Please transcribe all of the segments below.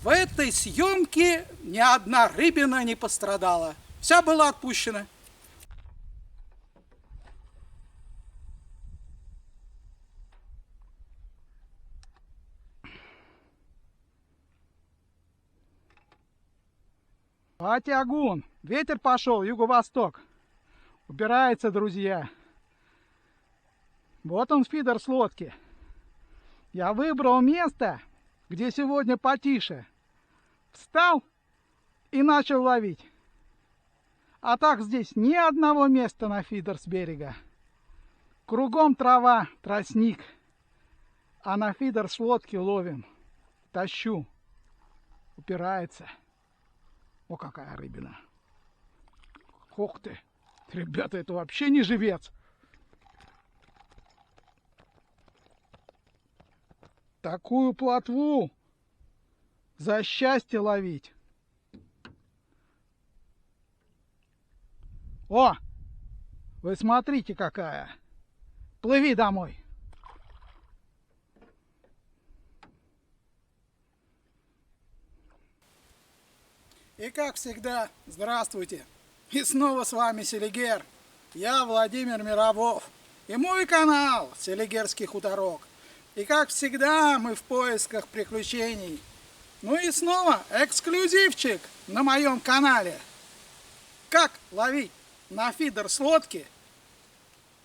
В этой съемке ни одна рыбина не пострадала. Вся была отпущена. Потягун. Ветер пошел, юго-восток. Убирается, друзья. Вот он, фидер с лодки. Я выбрал место, где сегодня потише. Встал и начал ловить. А так здесь ни одного места на фидер с берега. Кругом трава, тростник. А на фидер с лодки ловим. Тащу. Упирается. О, какая рыбина. Ох ты. Ребята, это вообще не живец. Такую плотву за счастье ловить. О, вы смотрите какая. Плыви домой. И как всегда, здравствуйте. И снова с вами Селигер. Я Владимир Мировов. И мой канал Селигерский хуторок. И как всегда, мы в поисках приключений. Ну и снова эксклюзивчик на моем канале. Как ловить на фидер с лодки,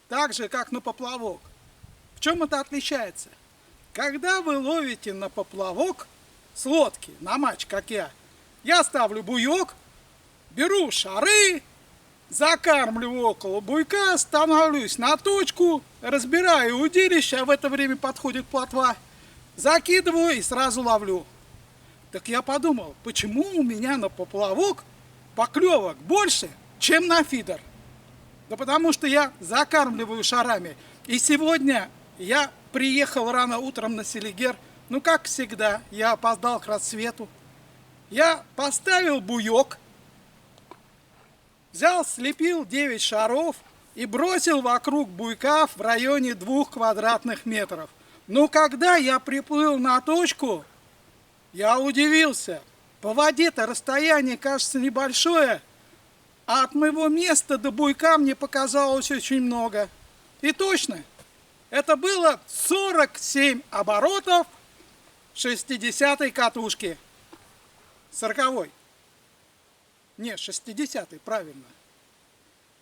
так же, как на поплавок. В чем это отличается? Когда вы ловите на поплавок с лодки, на матч, как я ставлю буек, беру шары, закармливаю около буйка, становлюсь на точку, разбираю удилище, а в это время подходит плотва, закидываю и сразу ловлю. Так я подумал, почему у меня на поплавок поклевок больше, чем на фидер? Да потому что я закармливаю шарами. И сегодня я приехал рано утром на Селигер. Ну, как всегда, я опоздал к рассвету. Я поставил буек, взял, слепил 9 шаров и бросил вокруг буйка в районе 2 квадратных метров. Но когда я приплыл на точку, я удивился. По воде-то расстояние кажется небольшое, а от моего места до буйка мне показалось очень много. И точно, это было 47 оборотов 60-й катушки. 40-й. Не, 60-й, правильно.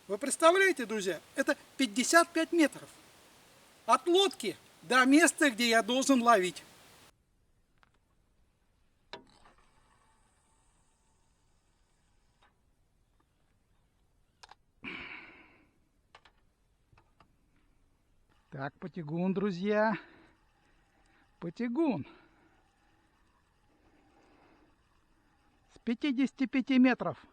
Вы представляете, друзья, это 55 метров. От лодки до места, где я должен ловить. Так, потягун, друзья. Потягун. С 55 метров.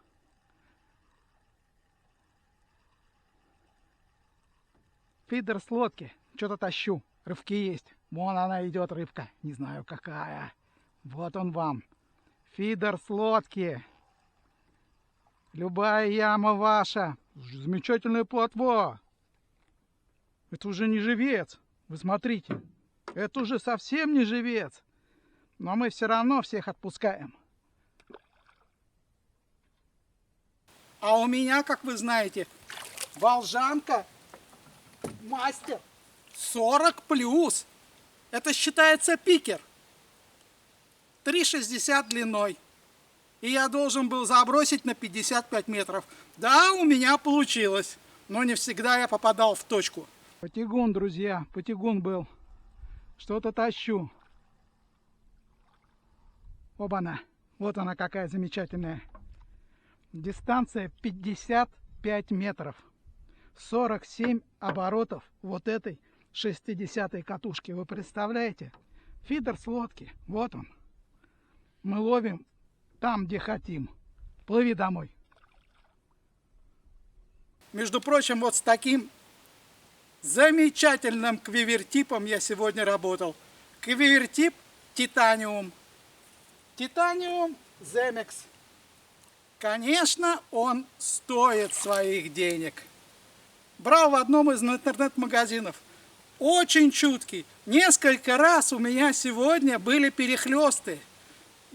Фидер с лодки. Что-то тащу. Рывки есть. Вон она идет, рыбка. Не знаю какая. Вот он вам. Фидер с лодки. Любая яма ваша. Замечательная плотва. Это уже не живец. Вы смотрите. Это уже совсем не живец. Но мы все равно всех отпускаем. А у меня, как вы знаете, волжанка мастер 40 плюс. Это считается пикер. 3,60 длиной. И я должен был забросить на 55 метров. Да, у меня получилось. Но не всегда я попадал в точку. Потягун, друзья. Потягун был. Что-то тащу. Оба-на. Вот она какая замечательная. Дистанция 55 метров. 47 оборотов вот этой 60-й катушки. Вы представляете? Фидер с лодки. Вот он. Мы ловим там, где хотим. Плыви домой. Между прочим, вот с таким замечательным квивертипом я сегодня работал. Квивертип Титаниум. Титаниум Земекс. Конечно, он стоит своих денег. Брал в одном из интернет-магазинов. Очень чуткий. Несколько раз у меня сегодня были перехлесты.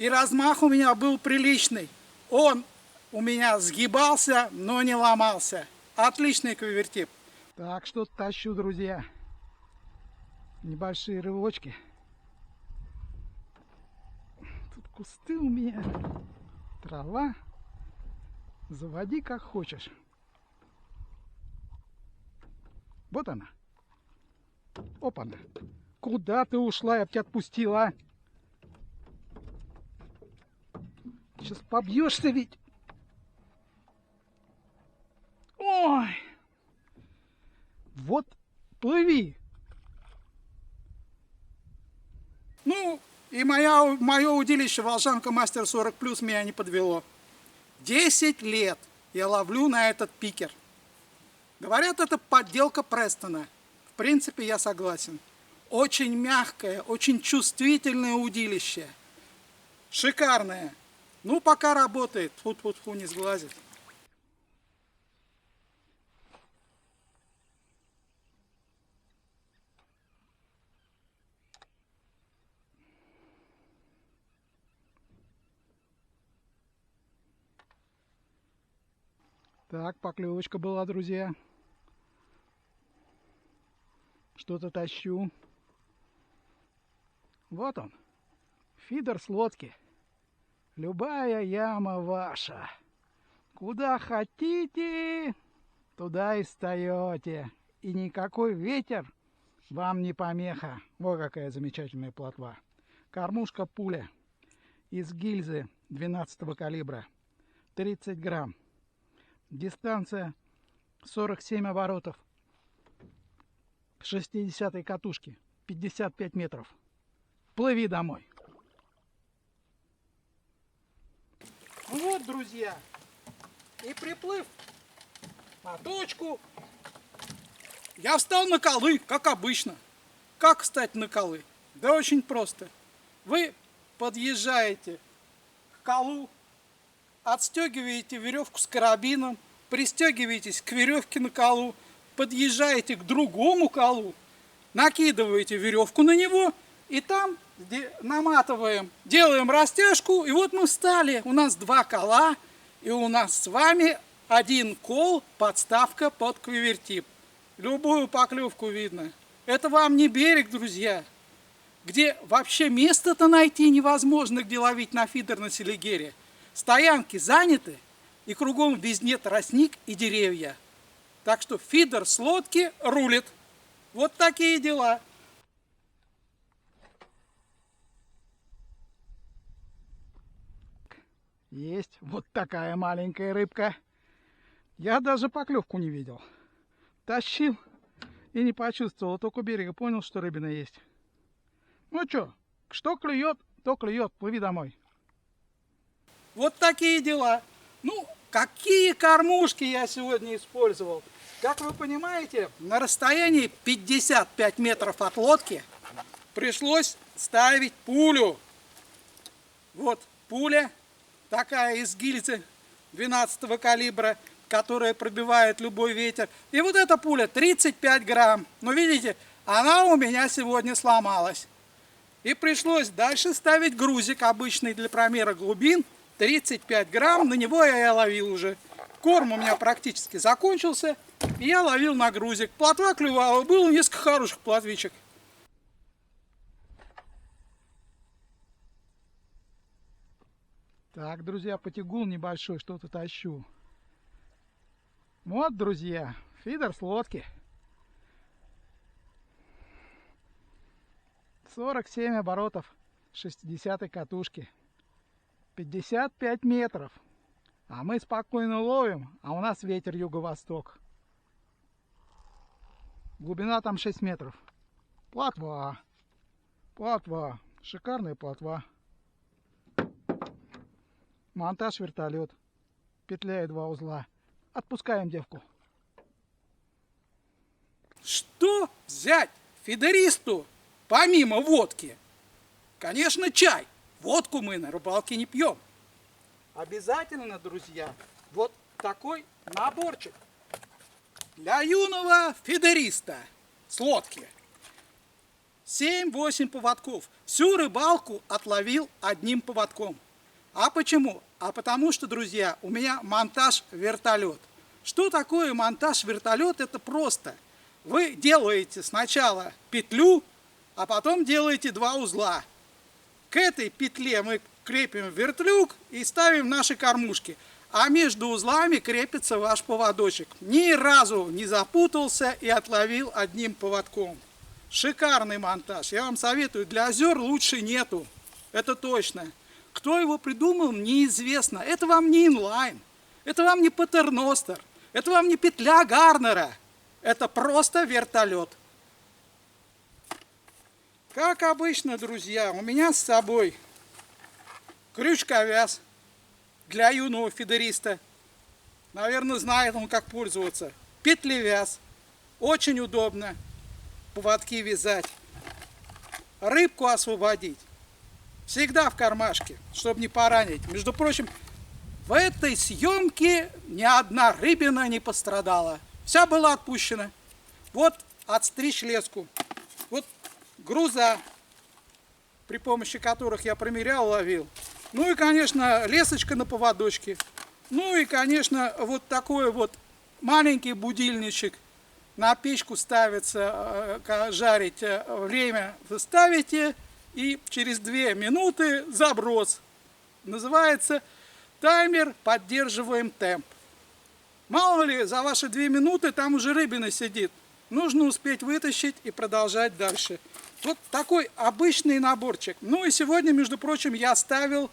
И размах у меня был приличный. Он у меня сгибался, но не ломался. Отличный квивертип. Так, что-то тащу, друзья. Небольшие рывочки. Тут кусты у меня. Трава. Заводи как хочешь. Вот она. Опа-на. Куда ты ушла? Я бы тебя отпустила, а? Сейчас побьешься ведь. Ой. Вот плыви. Ну, и мое удилище Волжанка Мастер 40 Плюс меня не подвело. 10 лет я ловлю на этот пикер. Говорят, это подделка Престона. В принципе, я согласен. Очень мягкое, очень чувствительное удилище. Шикарное. Ну, пока работает. Фу-фу-фу, не сглазит. Так, поклевочка была, друзья. Что-то тащу. Вот он. Фидер с лодки. Любая яма ваша. Куда хотите, туда и встаете. И никакой ветер вам не помеха. Вот какая замечательная плотва. Кормушка пуля из гильзы 12 калибра. 30 грамм. Дистанция 47 оборотов. 60-й катушки. 55 метров. Плыви домой. Вот, друзья. И приплыв на точку, я встал на колы, как обычно. Как встать на колы? Да очень просто. Вы подъезжаете к колу, отстегиваете веревку с карабином, пристегиваетесь к веревке на колу, подъезжаете к другому колу, накидываете веревку на него и там наматываем, делаем растяжку, и вот мы встали. У нас 2 кола, и у нас с вами 1 кол, подставка под квивертип. Любую поклевку видно. Это вам не берег, друзья, где вообще место-то найти невозможно, где ловить на фидер на селигере. Стоянки заняты, и кругом везде тростник и деревья. Так что фидер с лодки рулит. Вот такие дела. Есть вот такая маленькая рыбка. Я даже поклевку не видел. Тащил и не почувствовал. Только у берега понял, что рыбина есть. Ну что клюет, то клюет. Плыви домой. Вот такие дела. Ну, какие кормушки я сегодня использовал. Как вы понимаете, на расстоянии 55 метров от лодки пришлось ставить пулю. Вот пуля. Такая из гильзы 12 калибра, которая пробивает любой ветер. И вот эта пуля 35 грамм. Но видите, она у меня сегодня сломалась. И пришлось дальше ставить грузик обычный для промера глубин. 35 грамм, на него я ловил уже. Корм у меня практически закончился, и я ловил на грузик. Плотва клювала, было несколько хороших плотвичек. Так, друзья, потягул небольшой, что-то тащу. Вот, друзья, фидер с лодки. 47 оборотов 60-й катушки. 55 метров. А мы спокойно ловим, а у нас ветер юго-восток. Глубина там 6 метров. Плотва. Плотва. Шикарная плотва. Монтаж вертолет. Петля и 2 узла. Отпускаем девку. Что взять фидеристу помимо водки? Конечно, чай. Водку мы на рыбалке не пьем. Обязательно, друзья, вот такой наборчик для юного фидериста с лодки. 7-8 поводков. Всю рыбалку отловил одним поводком. А почему? А потому что, друзья, у меня монтаж вертолет. Что такое монтаж вертолет? Это просто. Вы делаете сначала петлю, а потом делаете 2 узла. К этой петле мы крепим вертлюг и ставим наши кормушки. А между узлами крепится ваш поводочек. Ни разу не запутался и отловил одним поводком. Шикарный монтаж. Я вам советую, для озер лучше нету. Это точно. Кто его придумал, неизвестно. Это вам не инлайн. Это вам не патерностер. Это вам не петля Гарнера. Это просто вертолет. Как обычно, друзья, у меня с собой крючковяз для юного фидериста. Наверное, знает он, как пользоваться. Петлевяз. Очень удобно поводки вязать. Рыбку освободить. Всегда в кармашке, чтобы не поранить. Между прочим, в этой съемке ни одна рыбина не пострадала. Вся была отпущена. Вот отстричь леску. Вот груза, при помощи которых я примерял, ловил. Ну и, конечно, лесочка на поводочке. Ну и, конечно, вот такой вот маленький будильничек. На печку ставится жарить, время вы ставите, и через 2 минуты заброс. Называется таймер «Поддерживаем темп». Мало ли, за ваши 2 минуты там уже рыбина сидит. Нужно успеть вытащить и продолжать дальше. Вот такой обычный наборчик. Ну и сегодня, между прочим, я ставил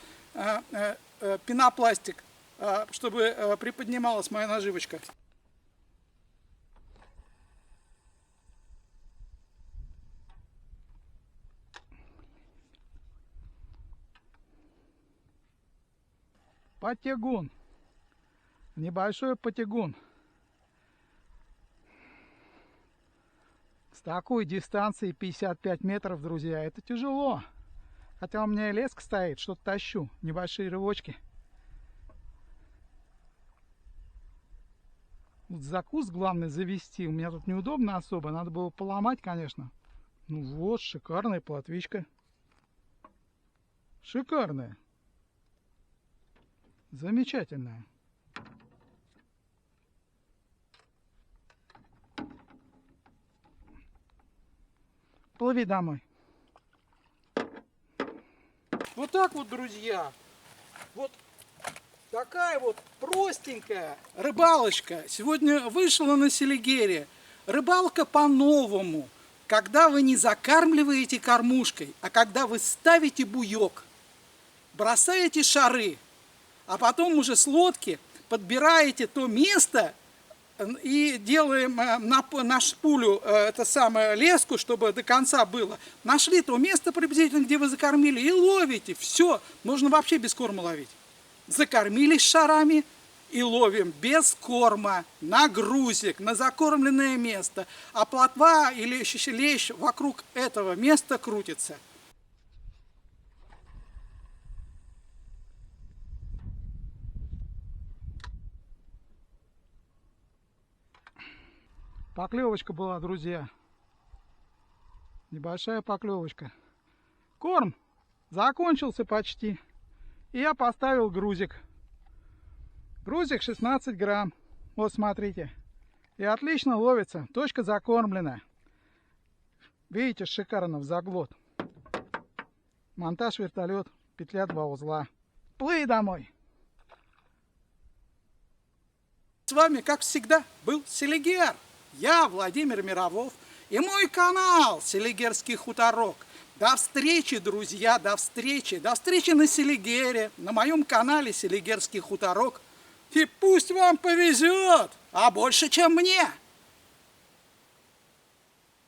пенопластик, чтобы приподнималась моя наживочка. Потягун. Небольшой потягун. С такой дистанции 55 метров, друзья, это тяжело. Хотя у меня и леска стоит, что-то тащу. Небольшие рывочки. Вот закус главное завести. У меня тут неудобно особо. Надо было поломать, конечно. Ну вот, шикарная плотвичка. Шикарная. Замечательная. Плыви домой. Вот так вот, друзья. Вот такая вот простенькая рыбалочка сегодня вышла на Селигере. Рыбалка по-новому. Когда вы не закармливаете кормушкой, а когда вы ставите буек, бросаете шары, а потом уже с лодки подбираете то место и делаем на шпулю это самое леску, чтобы до конца было. Нашли то место приблизительно, где вы закормили, и ловите. Все, можно вообще без корма ловить. Закормились шарами и ловим без корма, на грузик, на закормленное место. А плотва или лещ вокруг этого места крутится. Поклевочка была, друзья. Небольшая поклевочка. Корм закончился почти. И я поставил грузик. Грузик 16 грамм. Вот смотрите. И отлично ловится. Точка закормлена. Видите, шикарно в заглот. Монтаж вертолет. Петля 2 узла. Плыви домой. С вами, как всегда, был Селигер. Я Владимир Мировов и мой канал Селигерский хуторок. До встречи, друзья, до встречи. До встречи на Селигере, на моем канале Селигерский хуторок. И пусть вам повезет, а больше, чем мне.